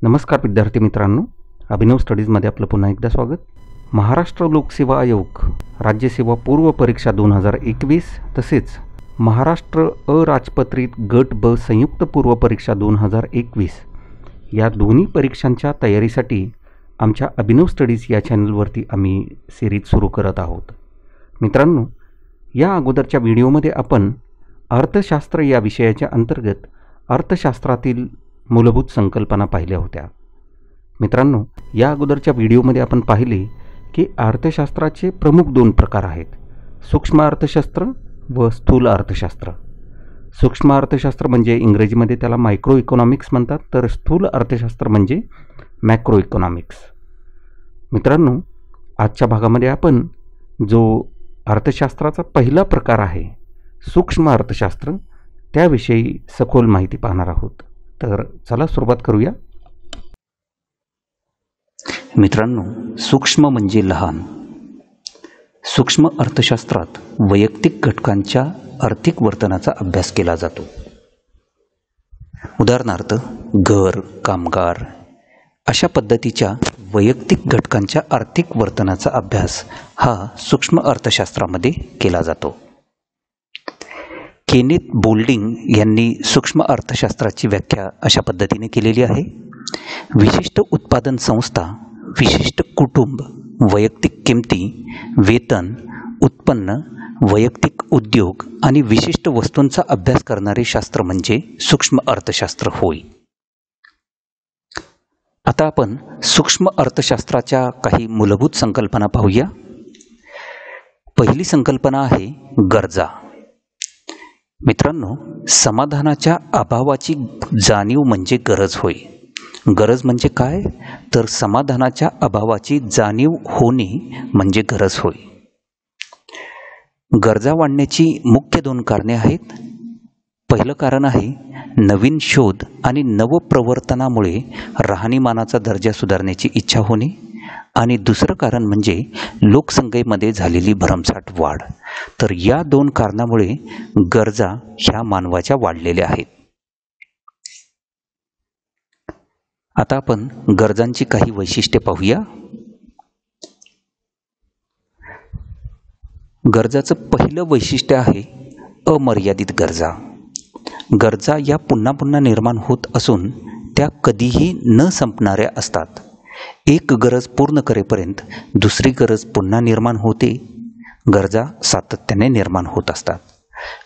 नमस्कार विद्यार्थी मित्रांनो, अभिनव स्टडीजमध्ये आपलं पुन्हा एकदा स्वागत. महाराष्ट्र लोकसेवा आयोग राज्यसेवा पूर्व परीक्षा 2021 तसेच महाराष्ट्र अराजपत्रित गट ब संयुक्त पूर्व परीक्षा 2021 या दोन्ही परीक्षांच्या तयारीसाठी आमच्या अभिनव स्टडीज या चॅनलवरती आम्ही सिरीज सुरू करत आहोत. मित्रांनो, या अगोदरच्या व्हिडिओमध्ये आपण अर्थशास्त्र या विषयाच्या अंतर्गत अर्थशास्त्रातील मूलभूत संकल्पना पाहिल्या होत्या. मित्रांनो, या अगोदरच्या व्हिडिओमध्ये आपण पाहिले की अर्थशास्त्राचे प्रमुख दोन प्रकार आहेत, सूक्ष्म अर्थशास्त्र व स्थूल अर्थशास्त्र. सूक्ष्म अर्थशास्त्र म्हणजे इंग्रजीमध्ये त्याला मायक्रो इकॉनॉमिक्स म्हणतात, तर स्थूल अर्थशास्त्र म्हणजे मॅक्रो इकॉनॉमिक्स. मित्रांनो, आजच्या भागामध्ये आपण जो अर्थशास्त्राचा पहिला प्रकार आहे सूक्ष्म अर्थशास्त्र त्याविषयी सखोल माहिती पाहणार आहोत. तर चला सुरुवात करूया. मित्रांनो, सूक्ष्म म्हणजे लहान. सूक्ष्म अर्थशास्त्रात वैयक्तिक घटकांच्या आर्थिक वर्तनाचा अभ्यास केला जातो. उदाहरणार्थ, घर, कामगार अशा पद्धतीच्या वैयक्तिक घटकांच्या आर्थिक वर्तनाचा अभ्यास हा सूक्ष्म अर्थशास्त्रामध्ये केला जातो. केनेथ बोल्डिंग यांनी सूक्ष्म अर्थशास्त्राची व्याख्या अशा पद्धतीने केलेली आहे. विशिष्ट उत्पादन संस्था, विशिष्ट कुटुंब, वैयक्तिक किमती, वेतन, उत्पन्न, वैयक्तिक उद्योग आणि विशिष्ट वस्तूंचा अभ्यास करणारे शास्त्र म्हणजे सूक्ष्म अर्थशास्त्र होय. आता आपण सूक्ष्म अर्थशास्त्राच्या काही मूलभूत संकल्पना पाहूया. पहिली संकल्पना आहे गरजा. मित्रांनो, समाधानाच्या अभावाची जाणीव म्हणजे गरज होय. गरज म्हणजे काय? तर समाधानाच्या अभावाची जाणीव होणे म्हणजे गरज होय. गरजा वाढण्याची मुख्य दोन कारणे आहेत. पहिलं कारण आहे नवीन शोध आणि नवप्रवर्तनामुळे राहणीमानाचा दर्जा सुधारण्याची इच्छा होणे, आणि दुसरं कारण म्हणजे लोकसंख्येमध्ये झालेली भरमसाठ वाढ. तर या दोन कारणामुळे गरजा ह्या मानवाच्या वाढलेल्या आहेत. आता आपण गरजांची काही वैशिष्ट्ये पाहूया. गरजाचं पहिलं वैशिष्ट्य आहे अमर्यादित गरजा. गरजा या पुन्हा पुन्हा निर्माण होत असून त्या कधीही न संपणाऱ्या असतात. एक गरज पूर्ण करेपर्यंत दुसरी गरज पुन्हा निर्माण होते. गरजा सातत्याने निर्माण होत असतात.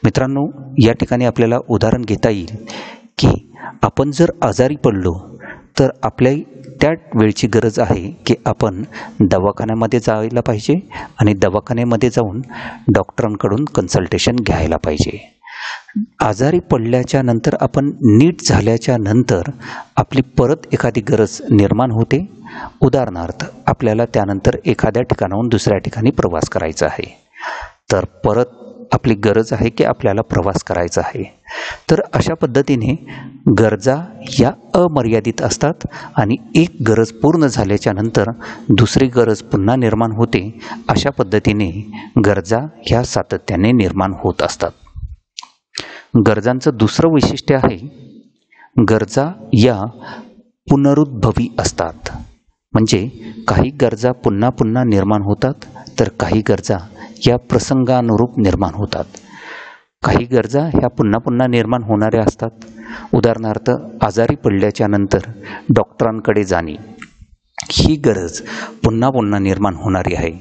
मित्रांनो, या ठिकाणी आपल्याला उदाहरण घेता येईल की आपण जर आजारी पडलो तर आपल्या त्या वेळची गरज आहे की आपण दवाखान्यामध्ये जायला पाहिजे आणि दवाखान्यामध्ये जाऊन डॉक्टरांकडून कन्सल्टेशन घ्यायला पाहिजे. आजारी पडल्याच्या नंतर आपण नीट झाल्याच्या नंतर आपली परत एखादी गरज निर्माण होते. उदाहरणार्थ, आपल्याला त्यानंतर एखाद्या ठिकाणाहून दुसऱ्या ठिकाणी प्रवास करायचा आहे, तर परत आपली गरज आहे की आपल्याला प्रवास करायचा आहे. तर अशा पद्धतीने गरजा या अमर्यादित असतात आणि एक गरज पूर्ण झाल्याच्या नंतर दुसरी गरज पुन्हा निर्माण होते. अशा पद्धतीने गरजा ह्या सातत्याने निर्माण होत असतात. गरजांचं दुसरं वैशिष्ट्य आहे गरजा या पुनरुद्भवी असतात. म्हणजे काही गरजा पुन्हा पुन्हा निर्माण होतात, तर काही गरजा या प्रसंगानुरूप निर्माण होतात. काही गरजा ह्या पुन्हा पुन्हा निर्माण होणाऱ्या असतात. उदाहरणार्थ, आजारी पडल्याच्या नंतर डॉक्टरांकडे जाणे ही गरज पुन्हा पुन्हा निर्माण होणारी आहे.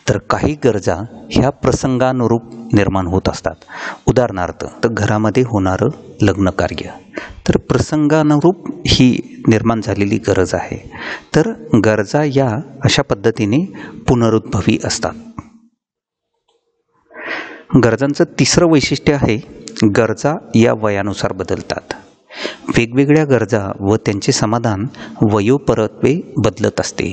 तर काही गरजा ह्या प्रसंगानुरूप निर्माण होत असतात. उदाहरणार्थ, तर घरामध्ये होणारं लग्न कार्य, तर प्रसंगानुरूप ही निर्माण झालेली गरज आहे. तर गरजा या अशा पद्धतीने पुनरुद्भवी असतात. गरजांचं तिसरं वैशिष्ट्य आहे गरजा या वयानुसार बदलतात. वेगवेगळ्या गरजा व त्यांचे समाधान वयोपरत्वे बदलत असते.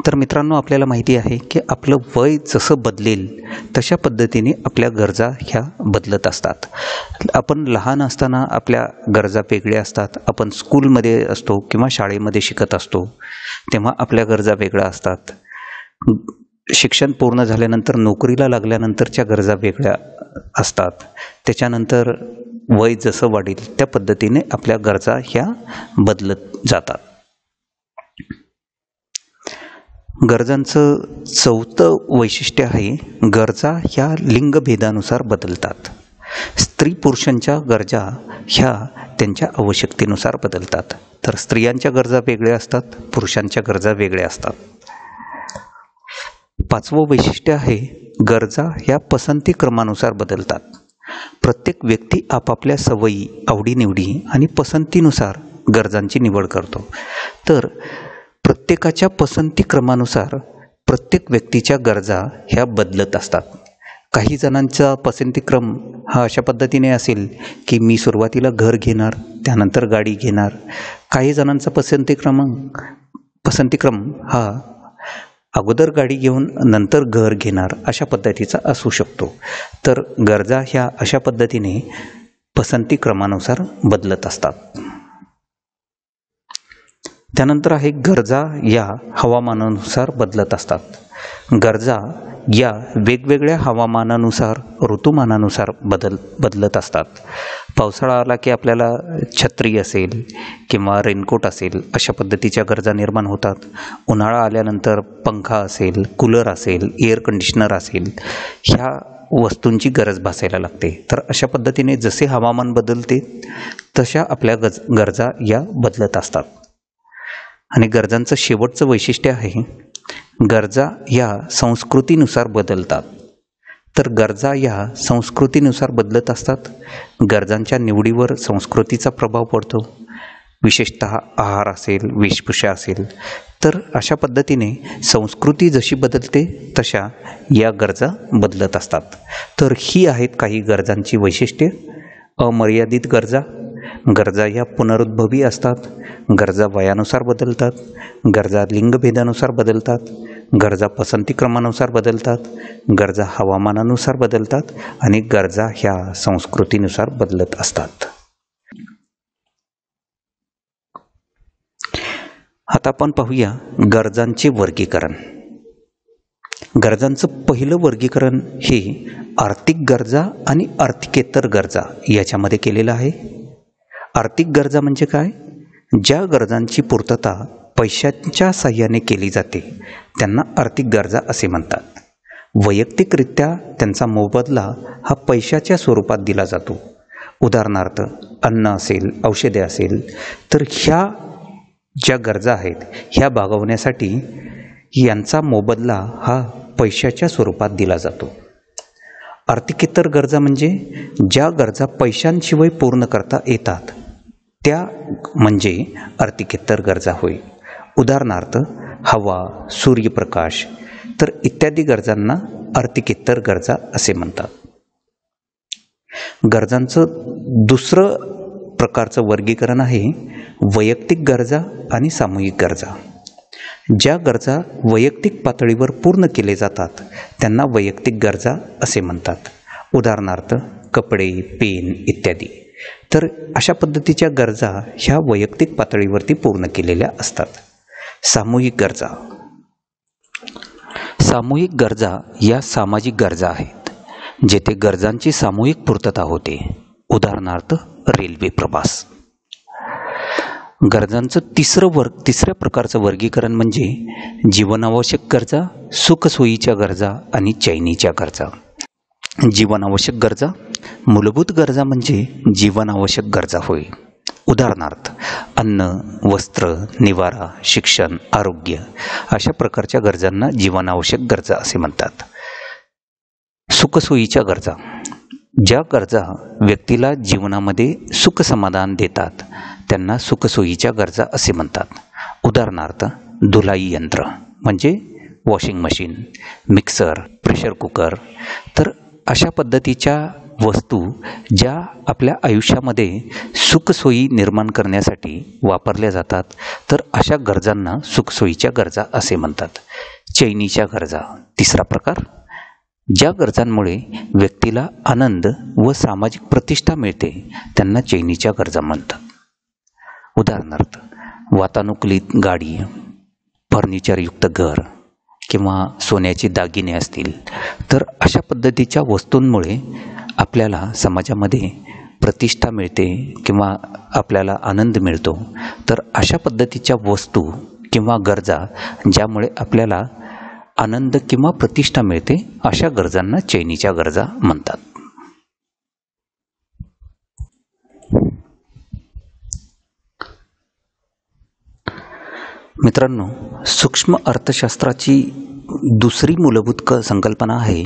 तर मित्रांनो, आपल्याला माहिती आहे की आपलं वय जसं बदलेल तशा पद्धतीने आपल्या गरजा ह्या बदलत असतात. आपण लहान असताना आपल्या गरजा वेगळ्या असतात. आपण स्कूलमध्ये असतो किंवा शाळेमध्ये शिकत असतो तेव्हा आपल्या गरजा वेगळ्या असतात. शिक्षण पूर्ण झाल्यानंतर नोकरीला लागल्यानंतरच्या गरजा वेगळ्या असतात. त्याच्यानंतर वय जसं वाढेल त्या पद्धतीने आपल्या गरजा ह्या बदलत जातात. गरजांचं चौथं वैशिष्ट्य आहे, गरजा ह्या लिंगभेदानुसार बदलतात. स्त्री पुरुषांच्या गरजा ह्या त्यांच्या आवश्यकतेनुसार बदलतात, तर स्त्रियांच्या गरजा वेगळ्या असतात, पुरुषांच्या गरजा वेगळ्या असतात. पाचवं वैशिष्ट्य आहे, गरजा ह्या पसंतीक्रमानुसार बदलतात. प्रत्येक व्यक्ती आपापल्या सवयी, आवडीनिवडी आणि पसंतीनुसार गरजांची निवड करतो. तर प्रत्येकाच्या पसंतीक्रमानुसार प्रत्येक व्यक्तीच्या गरजा ह्या बदलत असतात. काही जणांचा पसंतीक्रम हा अशा पद्धतीने असेल की मी सुरुवातीला घर घेणार, त्यानंतर गाडी घेणार. काही जणांचा पसंतीक्रम हा अगोदर गाडी घेऊन नंतर घर घेणार अशा पद्धतीचा असू शकतो. तर गरजा ह्या अशा पद्धतीने पसंतीक्रमानुसार बदलत असतात. त्यानंतर आहे, गरजा या हवामानानुसार बदलत असतात. गरजा या वेगवेगळ्या हवामानानुसार, ऋतुमानानुसार बदलत असतात. पावसाळा आला की आपल्याला छत्री असेल किंवा रेनकोट असेल अशा पद्धतीच्या गरजा निर्माण होतात. उन्हाळा आल्यानंतर पंखा असेल, कूलर असेल, एअर कंडिशनर असेल, ह्या वस्तूंची गरज भासायला लागते. तर अशा पद्धतीने जसे हवामान बदलते तशा आपल्या गरजा या बदलत असतात. आणि गरजांचं शेवटचं वैशिष्ट्य आहे, गरजा या संस्कृतीनुसार बदलतात. तर गरजा या संस्कृतीनुसार बदलत असतात. गरजांच्या निवडीवर संस्कृतीचा प्रभाव पडतो, विशेषतः आहार असेल, वेशभूषा असेल. तर अशा पद्धतीने संस्कृती जशी बदलते तशा या गरजा बदलत असतात. तर ही आहेत काही गरजांची वैशिष्ट्ये. अमर्यादित गरजा, गरजा या पुनरुद्भवी असतात. गरजा वयानुसार बदलतात. गरजा लिंगभेदानुसार बदलतात. गरजा पसंतीक्रमानुसार बदलतात. गरजा हवामानानुसार बदलतात. आणि गरजा ह्या संस्कृतीनुसार बदलत असतात. आता आपण पाहूया गरजांचे वर्गीकरण. गरजांचं पहिलं वर्गीकरण हे आर्थिक गरजा आणि आर्थिकेतर गरजा याच्यामध्ये केलेलं आहे. आर्थिक गरजा म्हणजे काय? ज्या गरजांची पूर्तता पैशांच्या साह्याने केली जाते त्यांना आर्थिक गरजा असे म्हणतात. वैयक्तिकरित्या त्यांचा मोबदला हा पैशाच्या स्वरूपात दिला जातो. उदाहरणार्थ अन्न असेल, औषधे असेल, तर ह्या ज्या गरजा आहेत ह्या भागवण्यासाठी यांचा मोबदला हा पैशाच्या स्वरूपात दिला जातो. आर्थिकेतर गरजा म्हणजे ज्या गरजा पैशांशिवाय पूर्ण करता येतात त्या म्हणजे आर्थिकेतर गरजा होय. उदाहरणार्थ हवा, सूर्यप्रकाश, तर इत्यादी गरजांना आर्थिकेतर गरजा असे म्हणतात. गरजांचं दुसरं प्रकारचं वर्गीकरण आहे वैयक्तिक गरजा आणि सामूहिक गरजा. ज्या गरजा वैयक्तिक पातळीवर पूर्ण केले जातात त्यांना वैयक्तिक गरजा असे म्हणतात. उदाहरणार्थ कपडे, पेन इत्यादी. तर अशा पद्धतीच्या गरजा ह्या वैयक्तिक पातळीवरती पूर्ण केलेल्या असतात. सामूहिक गरजा. सामूहिक गरजा या सामाजिक गरजा आहेत जेथे गरजांची सामूहिक पूर्तता होते. उदाहरणार्थ रेल्वे प्रवास. गरजांचं तिसऱ्या प्रकारचं वर्गीकरण म्हणजे जीवनावश्यक गरजा, सुखसोयीच्या गरजा आणि चैनीच्या गरजा. जीवनावश्यक गरजा, मूलभूत गरजा म्हणजे जीवनावश्यक गरजा होय. उदाहरणार्थ अन्न, वस्त्र, निवारा, शिक्षण, आरोग्य अशा प्रकारच्या गरजांना जीवनावश्यक गरजा असे म्हणतात. सुखसोयीच्या गरजा, ज्या गरजा व्यक्तीला जीवनामध्ये सुख समाधान देतात त्यांना सुखसोयीच्या गरजा असे म्हणतात. उदाहरणार्थ धुलाई यंत्र म्हणजे washing machine, mixer, pressure cooker. तर अशा पद्धतीच्या वस्तू ज्या आपल्या आयुष्यामध्ये सुखसोयी निर्माण करण्यासाठी वापरल्या जातात तर अशा गरजांना सुखसोयीच्या गरजा असे म्हणतात. चैनीच्या गरजा तिसरा प्रकार, ज्या गरजांमुळे व्यक्तीला आनंद व सामाजिक प्रतिष्ठा मिळते त्यांना चैनीच्या गरजा म्हणतात. उदाहरणार्थ वातानुकूलित गाडी, फर्निचरयुक्त घर किंवा सोन्याचे दागिने असतील. तर अशा पद्धतीच्या वस्तूंमुळे आपल्याला समाजामध्ये प्रतिष्ठा मिळते किंवा आपल्याला आनंद मिळतो. तर अशा पद्धतीच्या वस्तू किंवा गरजा ज्यामुळे आपल्याला आनंद किंवा प्रतिष्ठा मिळते अशा गरजांना चैनीच्या गरजा म्हणतात. मित्रांनो, सूक्ष्म अर्थशास्त्राची दुसरी मूलभूत संकल्पना आहे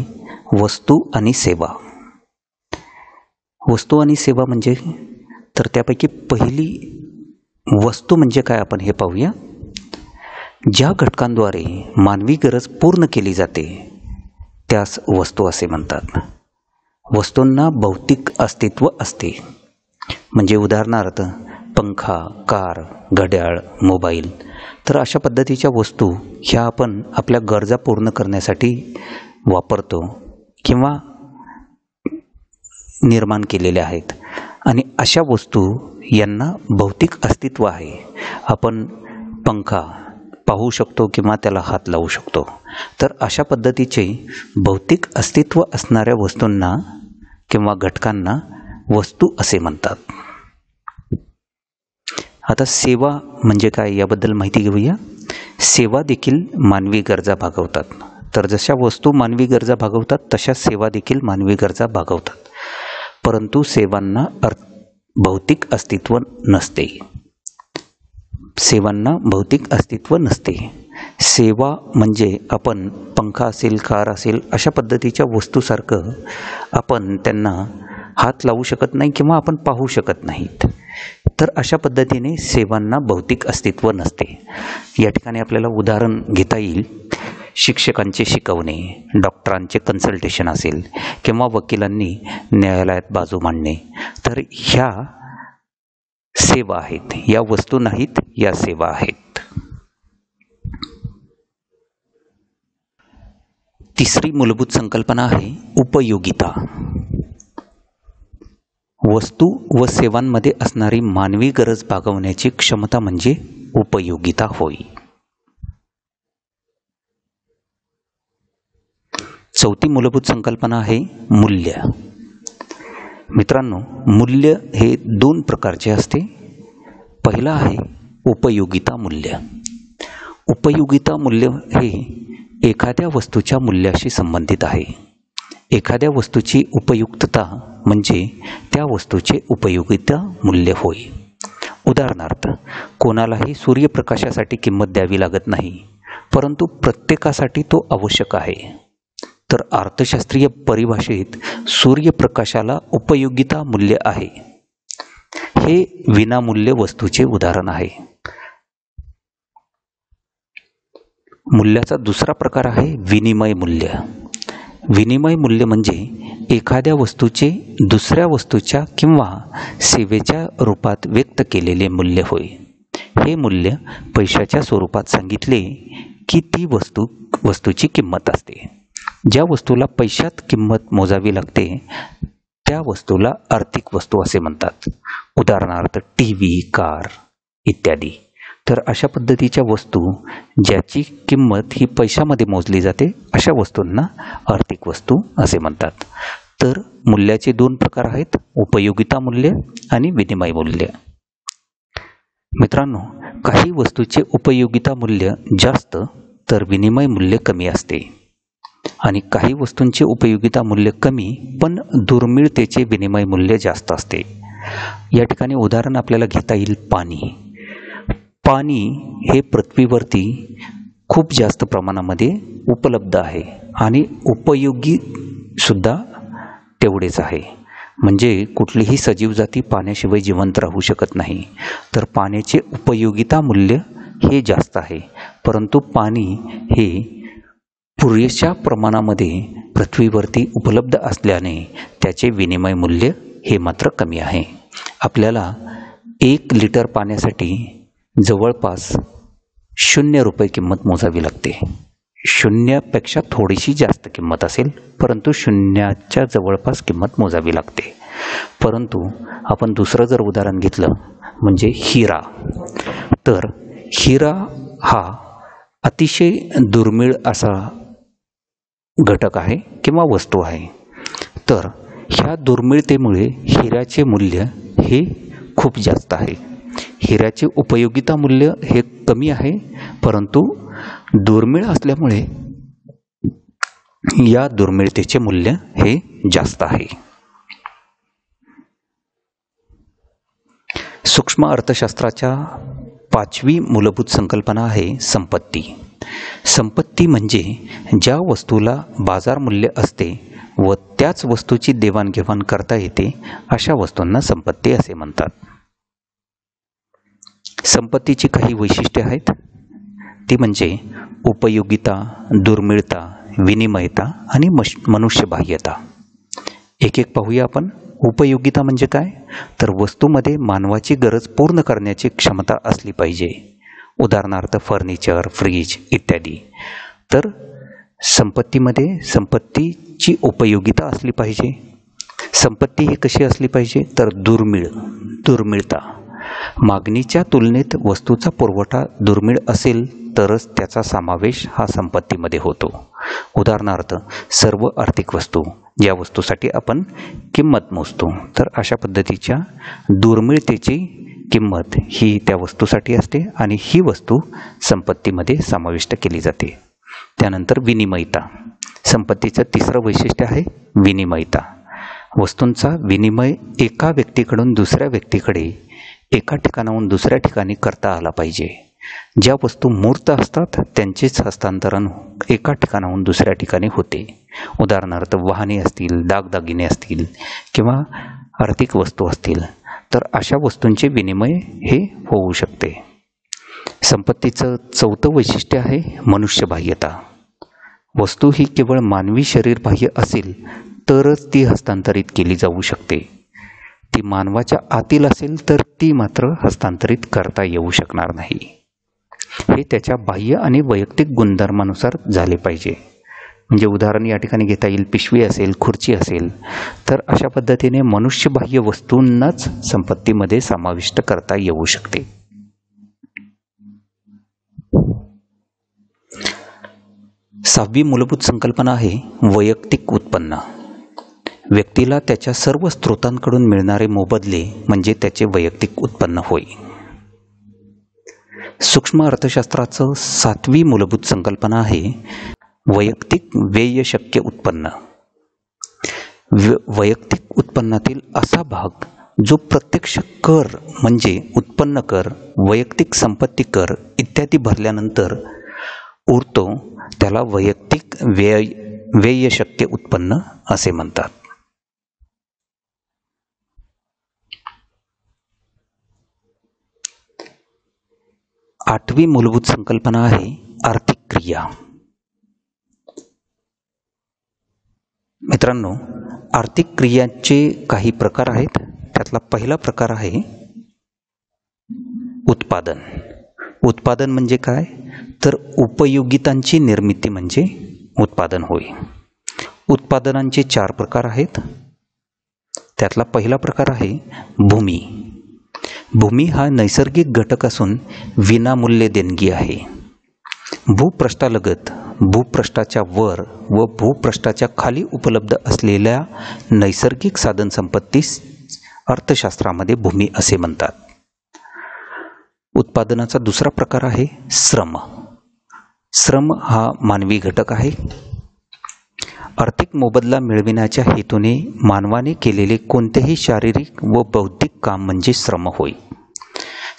वस्तू आणि सेवा. वस्तू आणि सेवा म्हणजे तर त्यापैकी पहिली वस्तू म्हणजे काय आपण हे पाहूया. ज्या घटकांद्वारे मानवी गरज पूर्ण केली जाते त्यास वस्तू असे म्हणतात. वस्तूंना भौतिक अस्तित्व असते. म्हणजे उदाहरणार्थ पंखा, कार, घड्याळ, मोबाईल. तर अशा पद्धतीच्या वस्तू ह्या आपण आपल्या गरजा पूर्ण करण्यासाठी वापरतो किंवा निर्माण केलेल्या आहेत. आणि अशा वस्तू यांना भौतिक अस्तित्व आहे. आपण पंखा पाहू शकतो किंवा त्याला हात लावू शकतो. तर अशा पद्धतीचे भौतिक अस्तित्व असणाऱ्या वस्तूंना किंवा घटकांना वस्तू असे म्हणतात. आता सेवा म्हणजे काय याबद्दल माहिती घेऊया. सेवा देखील मानवी गरजा भागवतात. तर जशा वस्तू मानवी गरजा भागवतात तशाच सेवा देखील मानवी गरजा भागवतात. परंतु सेवांना भौतिक अस्तित्व नसते. सेवांना भौतिक अस्तित्व नसते. सेवा म्हणजे आपण पंखा असेल, कार असेल अशा पद्धतीच्या वस्तूसारखं आपण त्यांना हात लावू शकत नाही किंवा आपण पाहू शकत नाहीत. तर अशा पद्धतीने सेवांना भौतिक अस्तित्व नसते. या ठिकाणी आपल्याला उदाहरण घेता येईल. शिक्षकांचे शिकवणे, डॉक्टरांचे कन्सल्टेशन असेल किंवा वकिलांनी न्यायालयात बाजू मांडणे. तर ह्या सेवा आहेत. या वस्तू नाहीत, या सेवा आहेत. तिसरी मूलभूत संकल्पना आहे उपयोगिता. वस्तू व सेवांमध्ये असणारी मानवी गरज भागवण्याची क्षमता म्हणजे उपयोगिता होय. चौथी मूलभूत संकल्पना आहे मूल्य. मित्रांनो, मूल्य हे दोन प्रकारचे असते. पहिला आहे उपयोगिता मूल्य. उपयोगिता मूल्य हे एखाद्या वस्तूच्या मूल्याशी संबंधित आहे. एखाद्या वस्तूची उपयुक्तता म्हणजे त्या वस्तूचे उपयोगिता मूल्य होय. उदाहरणार्थ, कोणालाही सूर्यप्रकाशासाठी किंमत द्यावी लागत नाही, परंतु प्रत्येकासाठी तो आवश्यक आहे. तर अर्थशास्त्रीय परिभाषेत सूर्यप्रकाशाला उपयोगिता मूल्य आहे. हे विनामूल्य वस्तूचे उदाहरण आहे. मूल्याचा दुसरा प्रकार आहे विनिमय मूल्य. विनिमय मूल्य म्हणजे एखाद्या वस्तूचे दुसऱ्या वस्तूच्या किंवा सेवेच्या रूपात व्यक्त केलेले मूल्य होय. हे मूल्य पैशाच्या स्वरूपात सांगितले की ती वस्तूची किंमत असते. ज्या वस्तूला पैशात किंमत मोजावी लागते त्या वस्तूला आर्थिक वस्तू असे म्हणतात. उदाहरणार्थ टीव्ही, कार इत्यादी. तर अशा पद्धतीच्या वस्तू ज्याची किंमत ही पैशामध्ये मोजली जाते अशा वस्तूंना आर्थिक वस्तू असे म्हणतात. तर मूल्याचे दोन प्रकार आहेत, उपयोगिता मूल्य आणि विनिमय मूल्य. मित्रांनो, काही वस्तूचे उपयोगिता मूल्य जास्त तर विनिमय मूल्य कमी असते आणि काही वस्तूंचे उपयोगिता मूल्य कमी पण दुर्मिळतेचे विनिमय मूल्य जास्त असते. या ठिकाणी उदाहरण आपल्याला घेता येईल पाणी. पाणी हे पृथ्वीवरती खूप जास्त प्रमाणामध्ये उपलब्ध आहे आणि उपयोगी सुद्धा तेवढेच आहे. म्हणजे कुठलीही सजीव जाती पाण्याशिवाय जिवंत राहू शकत नाही. तर पाण्याचे उपयोगिता मूल्य हे जास्त आहे, परंतु पाणी हे पुरेशा प्रमाणामध्ये पृथ्वीवरती उपलब्ध असल्याने त्याचे विनिमय मूल्य हे मात्र कमी आहे. आपल्याला 1 लिटर पाण्यासाठी जवळपास 0 रुपये किंमत मोजावी लागते. 0पेक्षा थोडीशी जास्त किंमत असेल, परंतु 0च्या जवळपास किंमत मोजावी लागते. परंतु आपण दुसरं जर उदाहरण घेतलं म्हणजे हिरा. तर हिरा हा अतिशय दुर्मिळ असा घटक आहे किंवा वस्तू आहे. तर ह्या दुर्मिळतेमुळे हिऱ्याचे मूल्य हे खूप जास्त आहे. हिऱ्याचे उपयोगिता मूल्य हे कमी आहे, परंतु दुर्मिळ असल्यामुळे या दुर्मिळतेचे मूल्य हे जास्त आहे. सूक्ष्म अर्थशास्त्राच्या 5वी मूलभूत संकल्पना आहे संपत्ती. संपत्ती म्हणजे ज्या वस्तूला बाजार मूल्य असते व त्याच वस्तूची देवाणघेवाण करता येते अशा वस्तूंना संपत्ती असे म्हणतात. संपत्तीची काही वैशिष्ट्ये आहेत, ती म्हणजे उपयोगिता, दुर्मिळता, विनिमयता आणि मनुष्यबाह्यता. एक एक पाहूया आपण. उपयोगिता म्हणजे काय, तर वस्तूमध्ये मानवाची गरज पूर्ण करण्याची क्षमता असली पाहिजे. उदाहरणार्थ फर्निचर, फ्रीज इत्यादी. तर संपत्तीमध्ये संपत्तीची उपयोगिता असली पाहिजे. संपत्ती ही कशी असली पाहिजे, तर दुर्मिळता. मागणीच्या तुलनेत वस्तूचा पुरवठा दुर्मिळ असेल तरच त्याचा समावेश हा संपत्तीमध्ये होतो. उदाहरणार्थ सर्व आर्थिक वस्तू, ज्या वस्तूसाठी आपण किंमत मोजतो, तर अशा पद्धतीच्या दुर्मिळतेची किंमत ही त्या वस्तूसाठी असते आणि ही वस्तू संपत्तीमध्ये समाविष्ट केली जाते. त्यानंतर विनिमयता. संपत्तीचं तिसरं वैशिष्ट्य आहे विनिमयता. वस्तूंचा विनिमय एका व्यक्तीकडून दुसऱ्या व्यक्तीकडे, एका ठिकाणाहून दुसऱ्या ठिकाणी करता आला पाहिजे. ज्या वस्तू मूर्त असतात त्यांचेच हस्तांतरण एका ठिकाणाहून दुसऱ्या ठिकाणी होते. उदाहरणार्थ वाहने असतील, दागदागिने असतील किंवा आर्थिक वस्तू असतील, तर अशा वस्तूंचे विनिमय हे होऊ शकते. संपत्तीचं चौथं वैशिष्ट्य आहे मनुष्यबाह्यता. वस्तू ही केवळ मानवी शरीरबाह्य असेल तरच ती हस्तांतरित केली जाऊ शकते. ती मानवाच्या आतील असेल तर ती मात्र हस्तांतरित करता येऊ शकणार नाही. हे त्याच्या बाह्य आणि वैयक्तिक गुणधर्मानुसार झाले पाहिजे. म्हणजे उदाहरण या ठिकाणी घेता येईल, पिशवी असेल, खुर्ची असेल, तर अशा पद्धतीने मनुष्यबाह्य वस्तूंनाच संपत्तीमध्ये समाविष्ट करता येऊ शकते. सहावी मूलभूत संकल्पना आहे वैयक्तिक उत्पन्न. व्यक्तीला त्याच्या सर्व स्रोतांकडून मिळणारे मोबदले म्हणजे त्याचे वैयक्तिक उत्पन्न होय. सूक्ष्म अर्थशास्त्राचं 7वी मूलभूत संकल्पना आहे वैयक्तिक व्ययशक्य उत्पन्न. वैयक्तिक उत्पन्नातील असा भाग जो प्रत्यक्ष कर म्हणजे उत्पन्न कर, वैयक्तिक संपत्ती कर इत्यादी भरल्यानंतर उरतो त्याला वैयक्तिक व्ययशक्य उत्पन्न असे म्हणतात. आठवी मूलभूत संकल्पना आहे आर्थिक क्रिया. मित्रांनो, आर्थिक क्रियांचे काही प्रकार आहेत. त्यातला पहिला प्रकार आहे उत्पादन. उत्पादन म्हणजे काय, तर उपयोगितांची निर्मिती म्हणजे उत्पादन होय. उत्पादनांचे 4 प्रकार आहेत. त्यातला पहिला प्रकार आहे भूमी. भूमी हा नैसर्गिक घटक असून विनामूल्य देणगी आहे. भूपृष्ठालगत, भूपृष्ठाच्या वर व भूपृष्ठाच्या खाली उपलब्ध असलेल्या नैसर्गिक साधनसंपत्तीस अर्थशास्त्रामध्ये भूमी असे म्हणतात. उत्पादनाचा दुसरा प्रकार आहे श्रम. श्रम हा मानवी घटक आहे. आर्थिक मोबदला मिळविण्याच्या हेतूने मानवाने केलेले कोणतेही शारीरिक व बौद्धिक काम म्हणजे श्रम होय.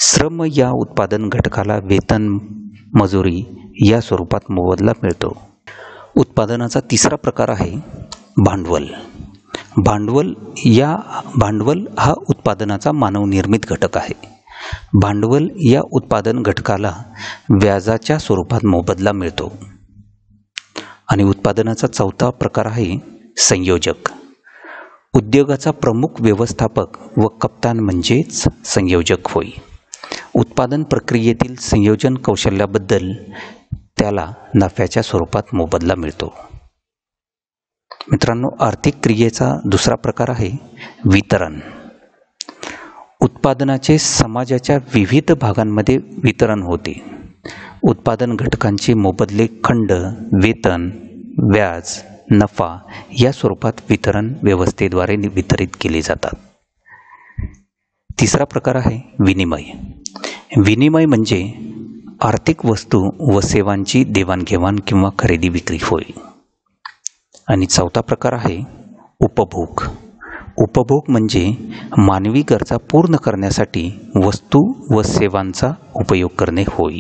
श्रम या उत्पादन घटकाला वेतन, मजुरी या स्वरूपात मोबदला मिळतो. उत्पादनाचा तिसरा प्रकार आहे भांडवल. भांडवल हा उत्पादनाचा मानवनिर्मित घटक आहे. भांडवल या उत्पादन घटकाला व्याजाच्या स्वरूपात मोबदला मिळतो. आणि उत्पादनाचा चौथा प्रकार आहे संयोजक. उद्योगाचा प्रमुख व्यवस्थापक व कप्तान म्हणजेच संयोजक होय. उत्पादन प्रक्रियेतील संयोजन कौशल्याबद्दल त्याला नफ्याच्या स्वरूपात मोबदला मिळतो. मित्रांनो, आर्थिक क्रियेचा दुसरा प्रकार आहे वितरण. उत्पादनाचे समाजाच्या विविध भागांमध्ये वितरण होते. उत्पादन घटकांचे मोबदले खंड, वेतन, व्याज, नफा या स्वरूपात वितरण व्यवस्थेद्वारे वितरित केले जातात. तिसरा प्रकार आहे विनिमय. विनिमय म्हणजे आर्थिक वस्तू व सेवांची देवाणघेवाण किंवा खरेदी विक्री होय. आणि चौथा प्रकार आहे उपभोग. उपभोग म्हणजे मानवी गरजा पूर्ण करण्यासाठी वस्तू व सेवांचा उपयोग करणे होय.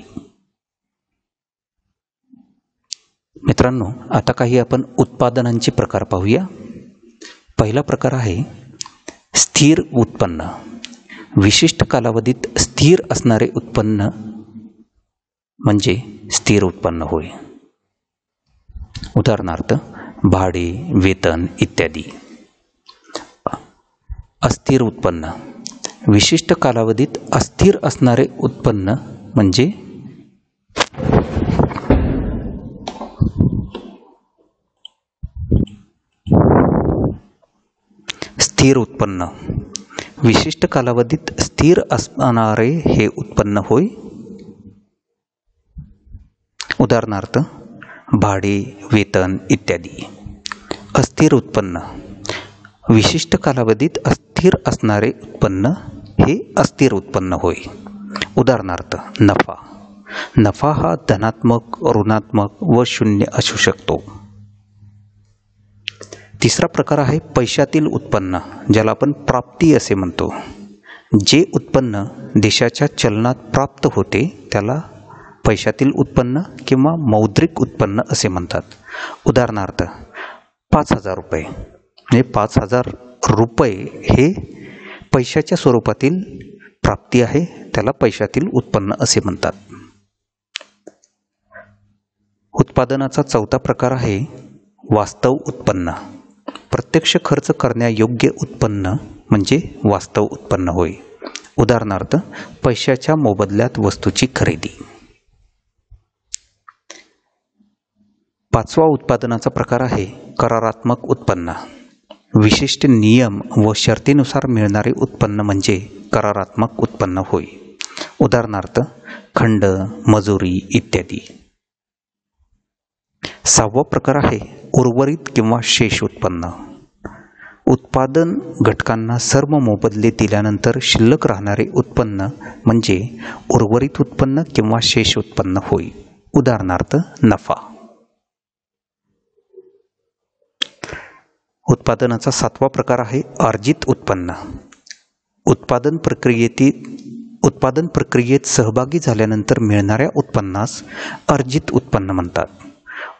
मित्रांनो, आता काही आपण उत्पादनांचे प्रकार पाहूया. पहिला प्रकार आहे स्थिर उत्पन्न. विशिष्ट कालावधीत स्थिर असणारे उत्पन्न म्हणजे स्थिर उत्पन्न होय. उदाहरणार्थ भाडे, वेतन इत्यादी. अस्थिर उत्पन्न. विशिष्ट कालावधीत अस्थिर असणारे उत्पन्न म्हणजे स्थिर उत्पन्न. विशिष्ट कालावधीत स्थिर असणारे हे उत्पन्न होय. उदाहरणार्थ भाडे, वेतन इत्यादी. अस्थिर उत्पन्न. विशिष्ट कालावधीत अस्थिर असणारे उत्पन्न हे अस्थिर उत्पन्न होय. उदाहरणार्थ नफा. नफा हा धनात्मक, ऋणात्मक व शून्य असू शकतो. तिसरा प्रकार आहे पैशातील उत्पन्न, ज्याला आपण प्राप्ती असे म्हणतो. जे उत्पन्न देशाच्या चलनात प्राप्त होते त्याला पैशातील उत्पन्न किंवा मौद्रिक उत्पन्न असे म्हणतात. उदाहरणार्थ 5,000 रुपये म्हणजे 5,000 रुपये हे पैशाच्या स्वरूपातील प्राप्ती आहे, त्याला पैशातील उत्पन्न असे म्हणतात. उत्पादनाचा चौथा प्रकार आहे वास्तव उत्पन्न. प्रत्यक्ष खर्च करण्यायोग्य उत्पन्न म्हणजे वास्तव उत्पन्न होय. उदाहरणार्थ पैशाच्या मोबदल्यात वस्तूची खरेदी. पाचवा उत्पादनाचा प्रकार आहे करारात्मक उत्पन्न. विशिष्ट नियम व शर्तीनुसार मिळणारे उत्पन्न म्हणजे करारात्मक उत्पन्न होय. उदाहरणार्थ खंड, मजुरी इत्यादी. सहावा प्रकार आहे उर्वरित किंवा शेष उत्पन्न. उत्पादन घटकांना सर्व मोबदले दिल्यानंतर शिल्लक राहणारे उत्पन्न म्हणजे उर्वरित उत्पन्न किंवा शेष उत्पन्न होय. उदाहरणार्थ नफा. उत्पादनाचा सातवा प्रकार आहे अर्जित उत्पन्न. उत्पादन प्रक्रियेत सहभागी झाल्यानंतर मिळणाऱ्या उत्पन्नास अर्जित उत्पन्न म्हणतात.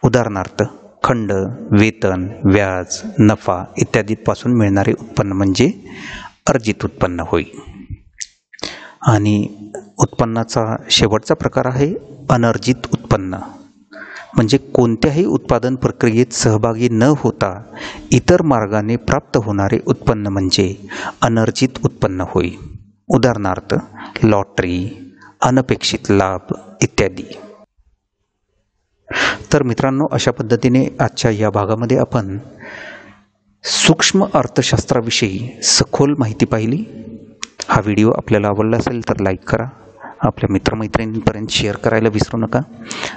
उदाहरणार्थ खंड, वेतन, व्याज, नफा इत्यादीपासून मिळणारे उत्पन्न म्हणजे अर्जित उत्पन्न होय. आणि उत्पन्नाचा शेवटचा प्रकार आहे अनर्जित उत्पन्न. म्हणजे कोणत्याही उत्पादन प्रक्रियेत सहभागी न होता इतर मार्गाने प्राप्त होणारे उत्पन्न म्हणजे अनर्जित उत्पन्न होय. उदाहरणार्थ लॉटरी, अनपेक्षित लाभ इत्यादी. तर मित्रांनो, अशा पद्धतीने आजच्या या भागामध्ये आपण सूक्ष्म अर्थशास्त्राविषयी सखोल माहिती पाहिली. हा व्हिडिओ आपल्याला आवडला असेल तर लाईक करा, आपल्या मित्रमैत्रिणींपर्यंत शेअर करायला विसरू नका.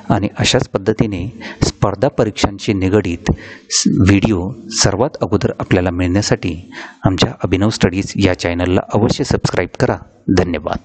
आणि अशाच पद्धतीने स्पर्धा परीक्षांशी निगडीत व्हिडिओ सर्वात अगोदर आपल्याला मिळण्यासाठी आमच्या अभिनव स्टडीज या चॅनलला अवश्य सबस्क्राईब करा. धन्यवाद.